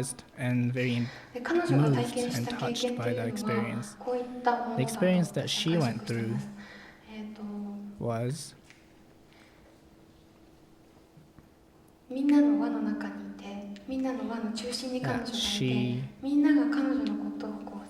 surprised and very で彼女が体 moved 験し and た経 touched 験と by い the うのは experience. こういったもの The だと experience that she 解 went 釈してい through ます。was みんなの輪の中にいて、みんなの輪の中心に彼女がいて that she みんなが彼女のことをこう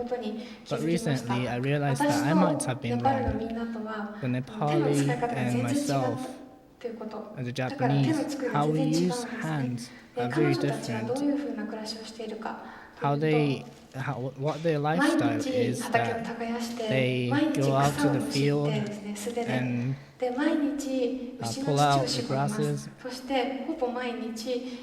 ことに気 But づきました。 recently, I realized 私 that I と might have ネ been パールの wrong. みんなとは The 手の Nepali 使い方が and 全然違 myself, うということ。 as a だから手の Japanese, 作りが how 全 we 然違うん use ですね。 hands で are 彼 very 女たちはどう different. いうふうな暮らしをしているか、how ていう they, what their と、毎 lifestyle 日 is 畑を that 耕して、 they 毎日 go out 草 to を the むしって field ですね、素手で。 and で毎日牛の pull 乳を out the 絞ります。 grasses そしてほぼ毎日、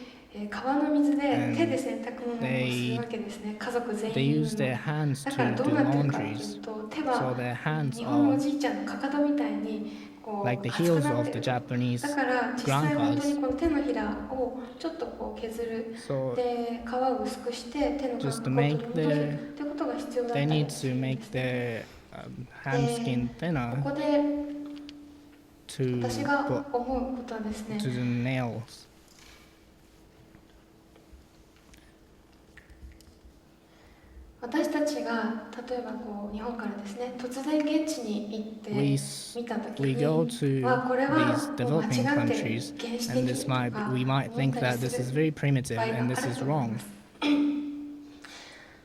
川の水で and 手で洗濯物をするわけですね、家族全 they 員 use 分の。 their hands だから to どう do なってるかっていう laundries. と、手 So は their hands 日本のお are じいちゃんのかかとみたいにこ like う the 厚く heels なっ of て the る。だ Japanese から実際本当に grandpas. この手のひらをちょっとこう削る。 So で皮を薄くして手の感 just to 覚を取 make り戻す their ってことが必要だっ they たり need す to るんで make すね。 their hand で skin こ thinner こで to 私が put 思うことはですね、 to the nails. 私たちが例えばこう日本からですね、突然現地に行って We 見たとき we go に、 to これは these もう間 developing 違ってる、 countries 原始 and 的 this と might か we might 思っ think たり that す this is る very primitive 場合 and があ this る is と思い wrong ます。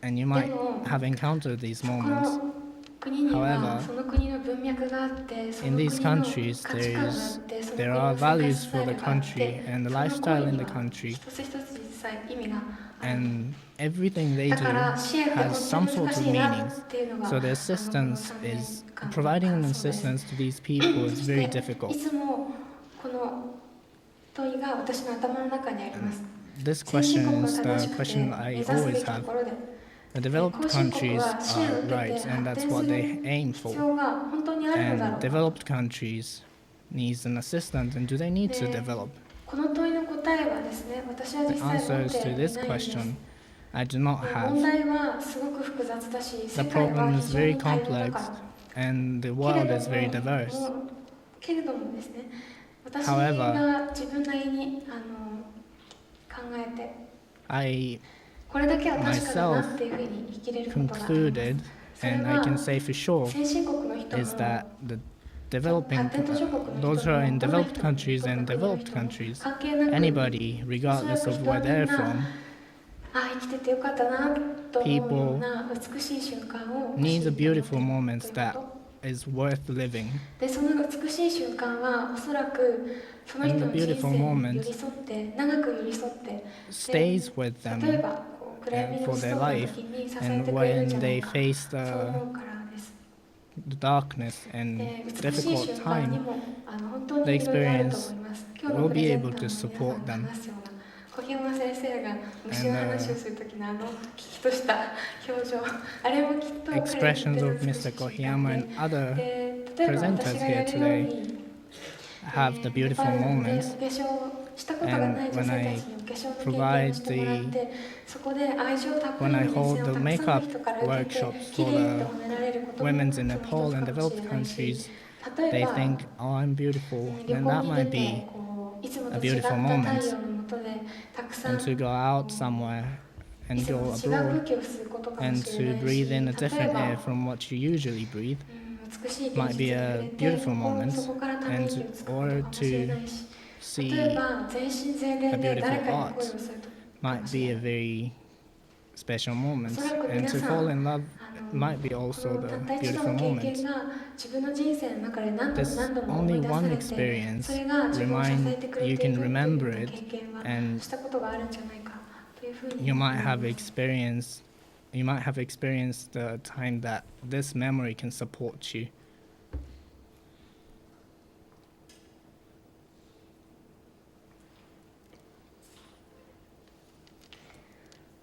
and you で might も have encountered these そこ moments. の国には However, その国の文脈があって、そ in の these 国の countries 価値観があって、その国 there の are 生活 values スタ for イ the ルがあっ country て、 and the その lifestyle 行為 in に the は country 一つ一つ実際意味がある。 and everything they だ do から支援って has 本当 some に sort 難 of しいな meanings. っていうのが So the この assistance 3年 is 間の providing an 感想です。 assistance to these people そ is し very て difficult. いつもこの問いが私の頭の中にあります。 This 先進 question 国は is 正 the しくて question 目 I 指すべ always きと have. ころで、 The 後 developed 進国 countries は支援を are 受けて right, and 発 that's 展す what る they aim 必 for. 要が本当にあるのだろ And うか。 developed countries needs an assistance, and do they need to で develop? この問いの答えはですね、私は The 実際持っ answers て to い this ないんです。 question I do not で have. 問題はすごく複雑だし、 The 世界は problem 非 is 常 very に多様だか complex, ら。 and the けれ world ど is very も diverse. けれどもですね、私 However, が自分なりに考えて、 I これだけは確かだな myself っていうふうに生きれることがあります concluded, それ and I は can say for sure, 先進国の人 is も that the developing, 発展途上国の those 人 who も are in どんな developed 人も countries どんな and 国の developed 人も countries, 関係なく、 anybody, おそ regardless らく of 人は where み they're んな from, 生きててよかったなと思うような美しい瞬間を needs a 欲しいと思っている beautiful moment という that こと is worth living. で、その美しい瞬間はおそらくその人 And の the 人 beautiful 生に moment 寄り添って長く寄り添って stays with 例え them ばこう暗闇に for 落ち their そうな life, 時に支え and てくれるん when じゃない they か face そう the 思うからです。 darkness and で、美しい difficult 瞬間に time, も本当にいろいろあると思います。今日の we'll プレ be ゼン able ター to の皆さん support が them. 話すような小日向先生が虫の話をする時の危機とした表情、あれもきっと彼にとって Expressions の of 美しい Mr. 瞬 Kohyama 間 and で、 other 例えば presenters 私がや here るよう today に have the ネパ beautiful ールで moments, お化粧をしたことがない and 女 when 性た I ちにお化粧の経験をしてもらってそこで愛情たっぷり when の I 目線 hold を the たくさんの makeup 人から受けて workshops 綺 for 麗って the 褒められることも women's in その一 Nepal つ and かもし developed れないし、 countries, 例え they ば think, oh, I'm beautiful, 旅 then 行 that に might 出て be こういつも a と違った beautiful 太 moment. 陽の下でたくさん And to go out somewhere い and つも go と違う空 abroad 気を吸うことかも and しれ to ないし、 breathe in a 例え different ば air from what you usually breathe 美しい現 might 実 be に a 触れて beautiful 心の moment, 底からため and 息をつくこと or かもしれ to ないし、例え see ば全身全霊 a で beautiful 誰かに恋 art をするかも might しれ be な a い。 very special moment, おそらく and 皆 to さ fall ん in love こ might be の also た the った一度 beautiful の経験 moment. が自分の人生の中で何度も This 何度も思い only 出さ one れて、 experience それが自分を支え remind てくれ you てい can るというよう remember な it, 経験は and したことがあるんじゃないかというふうに you 思い might ま have す。 you might have experienced the time that this memory can support you.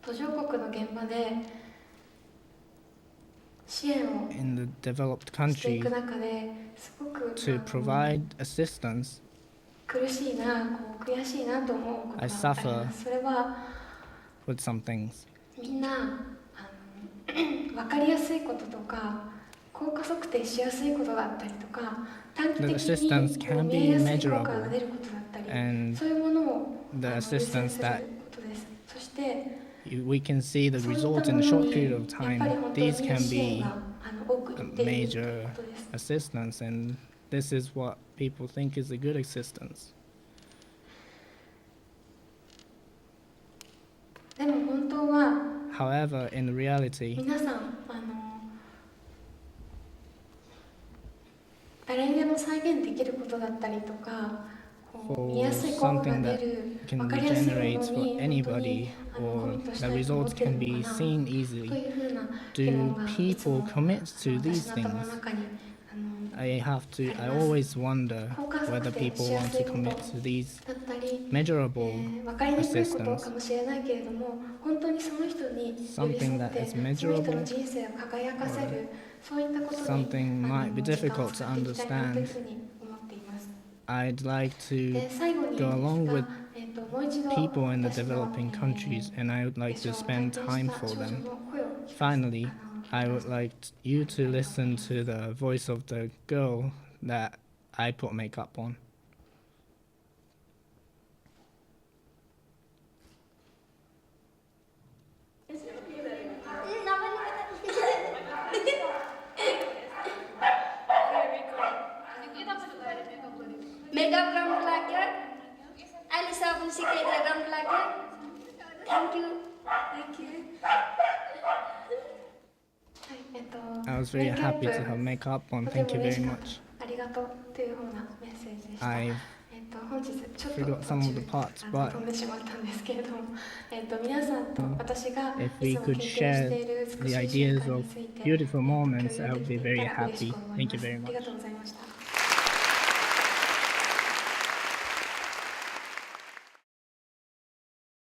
途上国の現場で支援を In the developed してい country, く中ですごく to provide assistance, 苦しいな、こう悔しいなと思うことがあ I り suffer ます。それは with some things. みんな分かりやすいこととか効果測定しやすいことだったりとか短期 The 的 assistance にこう can 見え be やすい効 measurable, 果が出ることだったり and そういうものを the 優先 assistance する that ことです。そして we can see the そういった result も in a の short に period や of っぱり time. 本当に These can 支援 be が多くい a っているという major ことです。 assistance, and this is what people think is a good assistance. でも本当は However, in reality, 皆さん誰にでも再現できることだったりとか見や for すい効果が something 出 that る can 分か be りやすいも generated の for に本当 anybody にコ or ミットし the たいと思っ results てる can の be かな seen と easily. いうふうな疑 Do 問がいつも people commit to 私 these の頭の things? 中にI あり always ます。 wonder 効果測 whether 定 people しや want す to いこと commit to these だったり、 measurable 分かりにくいことか assistance, もしれないけれども、本当にその人に寄り添 something っ that て is その人の measurable 人生を輝かせる、そういったことに something might be 時間を difficult to 使っていきたいなという understand. ふうに思っています。 I'd like で to 最後に go along が with もう一度 people in the 私の developing countries, and I would で like しょ to う spend 体験 time した for 少女 them. の声を聞かせ Finally, I 聞 would かせ like you to listen to the voice of the girl that I put makeup on. メガブランプラギャアリサブシケラランプラギャ Thank you. Thank you. I was very happy to have makeup on. とて Thank も you 嬉し very かった much. ありがとうというふうなメッセージでした。 I 本日ちょっと forgot some of the parts, but 飛んでしまったんですけれども、皆さんと私が if い we つも could 経験し share ている美 the しい瞬 ideas 間 of について beautiful 共 moments, 有 I で would き be てい very たら嬉し happy. く思い Thank ま you す。 very ありが much. とうございました。